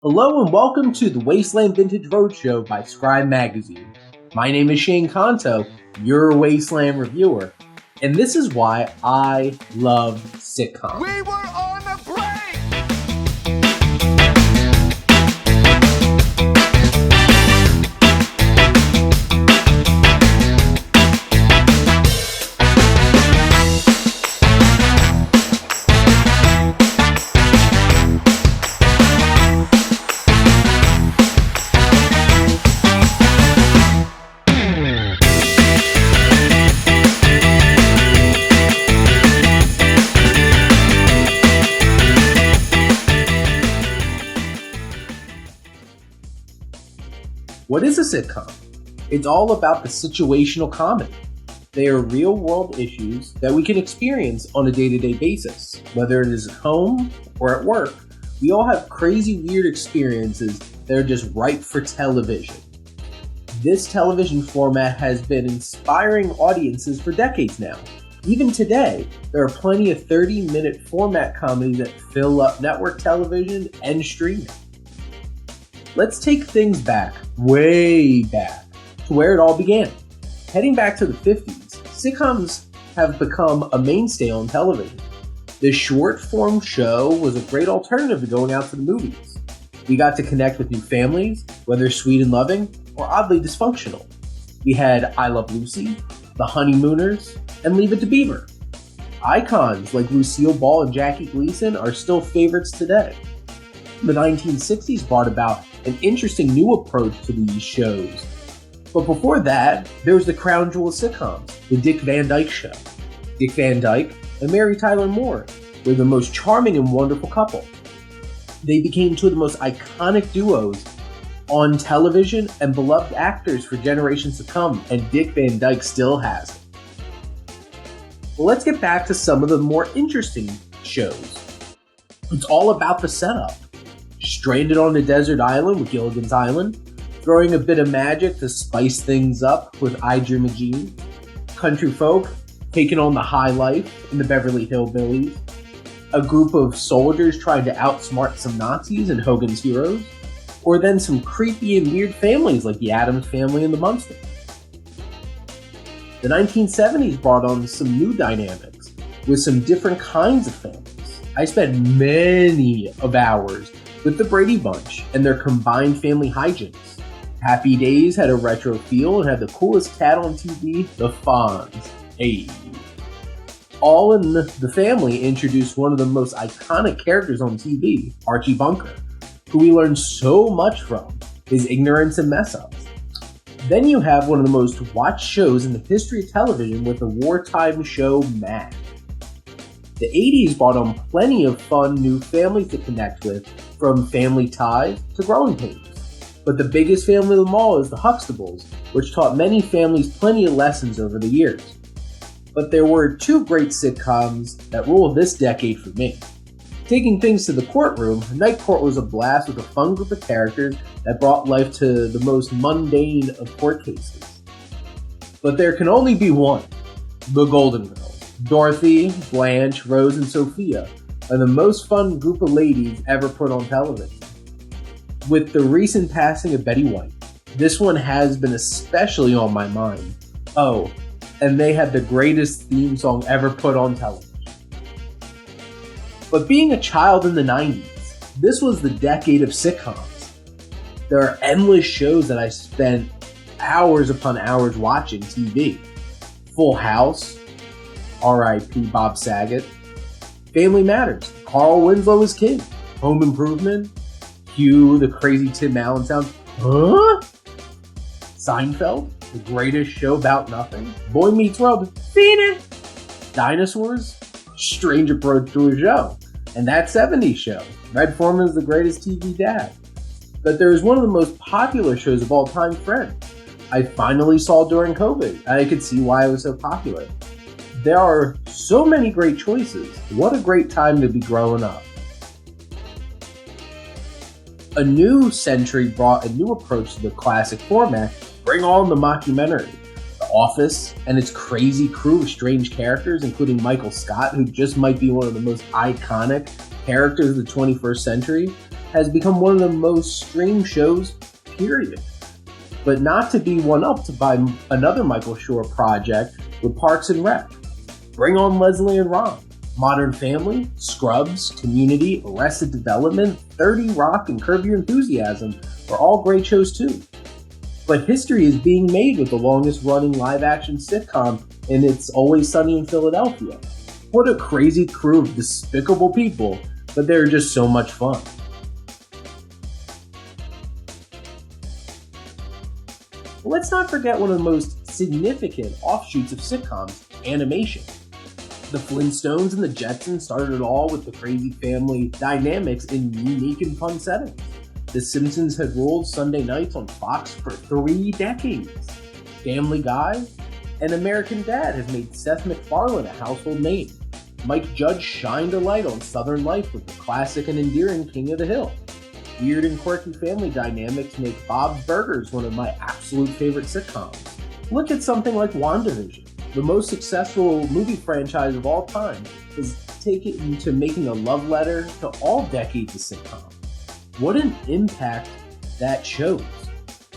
Hello and welcome to the Wasteland Vintage Roadshow by Scribe magazine. My name is Shane Kanto, your Wasteland reviewer, and this is why I love sitcoms. We were on a break! What is a sitcom? It's all about the situational comedy. They are real-world issues that we can experience on a day-to-day basis. Whether it is at home or at work, we all have crazy, weird experiences that are just ripe for television. This television format has been inspiring audiences for decades now. Even today, there are plenty of 30-minute format comedies that fill up network television and streaming. Let's take things back, way back, to where it all began. Heading back to the 50s, sitcoms have become a mainstay on television. This short-form show was a great alternative to going out to the movies. We got to connect with new families, whether sweet and loving or oddly dysfunctional. We had I Love Lucy, The Honeymooners, and Leave It to Beaver. Icons like Lucille Ball and Jackie Gleason are still favorites today. The 1960s brought about an interesting new approach to these shows. But before that, there was the crown jewel of sitcoms, The Dick Van Dyke Show. Dick Van Dyke and Mary Tyler Moore were the most charming and wonderful couple. They became two of the most iconic duos on television and beloved actors for generations to come, and Dick Van Dyke still has it. Well, let's get back to some of the more interesting shows. It's all about the setup. Stranded on a desert island with Gilligan's Island, throwing a bit of magic to spice things up with I Dream of Jean, country folk taking on the high life in the Beverly Hillbillies, a group of soldiers trying to outsmart some Nazis in Hogan's Heroes, or then some creepy and weird families like the Addams Family and the Munsters. The 1970s brought on some new dynamics with some different kinds of families. I spent many of hours with the Brady Bunch and their combined family hijinks. Happy Days had a retro feel and had the coolest cat on TV, the Fonz. Hey. All in the Family introduced one of the most iconic characters on TV, Archie Bunker, who we learned so much from, his ignorance and mess-ups. Then you have one of the most watched shows in the history of television with the wartime show Mad. The 80s brought on plenty of fun new families to connect with, from Family Ties to Growing Pains. But the biggest family of them all is the Huxtables, which taught many families plenty of lessons over the years. But there were two great sitcoms that ruled this decade for me. Taking things to the courtroom, Night Court was a blast with a fun group of characters that brought life to the most mundane of court cases. But there can only be one, the Golden Girls. Dorothy, Blanche, Rose, and Sophia are the most fun group of ladies ever put on television. With the recent passing of Betty White, this one has been especially on my mind. Oh, and they had the greatest theme song ever put on television. But being a child in the 90s, this was the decade of sitcoms. There are endless shows that I spent hours upon hours watching TV. Full House, R.I.P. Bob Saget, Family Matters, Carl Winslow as King, Home Improvement, Hugh, the crazy Tim Allen sound, Seinfeld, the greatest show about nothing, Boy Meets World, Phoenix, Dinosaurs, Strange Approach to a Show, and That 70s Show, Red Foreman's the greatest TV dad. But there is one of the most popular shows of all time, Friends. I finally saw during COVID, and I could see why it was so popular. There are so many great choices. What a great time to be growing up. A new century brought a new approach to the classic format. Bring on the mockumentary. The Office and its crazy crew of strange characters, including Michael Scott, who just might be one of the most iconic characters of the 21st century, has become one of the most streamed shows, period. But not to be one-upped by another Michael Schur project with Parks and Rec. Bring on Leslie and Ron. Modern Family, Scrubs, Community, Arrested Development, 30 Rock, and Curb Your Enthusiasm are all great shows too. But history is being made with the longest-running live-action sitcom, and It's Always Sunny in Philadelphia. What a crazy crew of despicable people, but they're just so much fun. Let's not forget one of the most significant offshoots of sitcoms, animation. The Flintstones and the Jetsons started it all with the crazy family dynamics in unique and fun settings. The Simpsons had ruled Sunday nights on Fox for 3 decades. Family Guy and American Dad has made Seth MacFarlane a household name. Mike Judge shined a light on Southern life with the classic and endearing King of the Hill. Weird and quirky family dynamics make Bob's Burgers one of my absolute favorite sitcoms. Look at something like WandaVision. The most successful movie franchise of all time has taken to making a love letter to all decades of sitcom. What an impact that shows.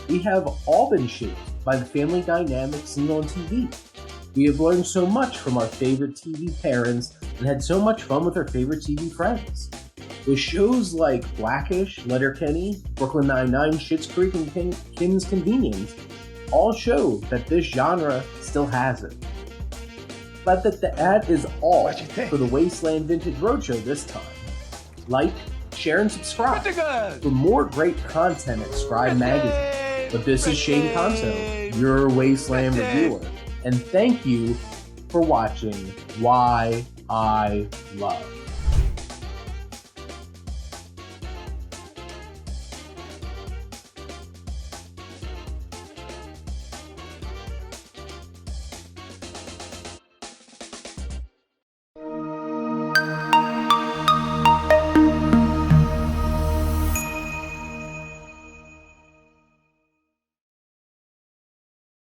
We have all been shaped by the family dynamics seen on TV. We have learned so much from our favorite TV parents and had so much fun with our favorite TV friends. With shows like Blackish, Letterkenny, Brooklyn Nine-Nine, Schitt's Creek, and Kim's Convenience all show that this genre still has it. But that is all for the Wasteland Vintage Roadshow this time. Like, share, and subscribe for more great content at Scribe Magazine. But this is Shane Conto, your Wasteland reviewer, and thank you for watching Why I Love.